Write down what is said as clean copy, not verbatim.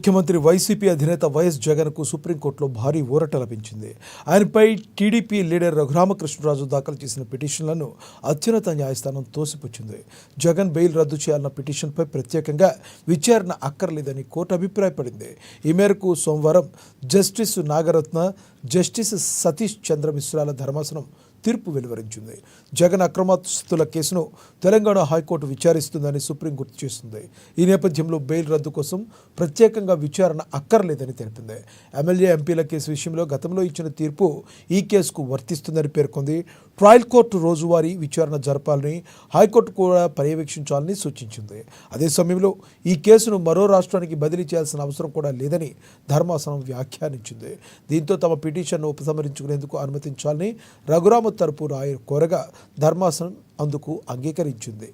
ముఖ్యమంత్రి వైసీపీ అధినేత వైఎస్ జగన్కు సుప్రీంకోర్టులో భారీ ఊరట లభించింది. ఆయనపై టీడీపీ లీడర్ రఘురామకృష్ణరాజు దాఖలు చేసిన పిటిషన్లను అత్యున్నత న్యాయస్థానం తోసిపుచ్చింది. జగన్ బెయిల్ రద్దు చేయాలన్న పిటిషన్పై ప్రత్యేకంగా విచారణ అక్కర్లేదని కోర్టు అభిప్రాయపడింది. ఈ మేరకు సోమవారం జస్టిస్ నాగరత్న, జస్టిస్ సతీష్ చంద్ర మిశ్రాల ధర్మాసనం తీర్పు వెలువరించింది. జగన్ అక్రమాస్తుల కేసును తెలంగాణ హైకోర్టు విచారిస్తుందని సుప్రీం గుర్తు చేస్తుంది. ఈ నేపథ్యంలో బెయిల్ రద్దు కోసం ప్రత్యేకంగా విచారణ అక్కర్లేదని తెలిపింది. ఎమ్మెల్యే, ఎంపీల కేసు విషయంలో గతంలో ఇచ్చిన తీర్పు ఈ కేసుకు వర్తిస్తుందని పేర్కొంది. ట్రయల్ కోర్టు రోజువారీ విచారణ జరపాలని, హైకోర్టు కూడా పర్యవేక్షించాలని సూచించింది. అదే సమయంలో ఈ కేసును మరో రాష్ట్రానికి బదిలీ చేయాల్సిన అవసరం కూడా లేదని ధర్మాసనం వ్యాఖ్యానించింది. దీంతో తమ పిటిషన్ను ఉపసంహరించుకునేందుకు అనుమతించాలని రఘురామ తరపు రాయ కోరగా ధర్మాసనం అందుకు అంగీకరించింది.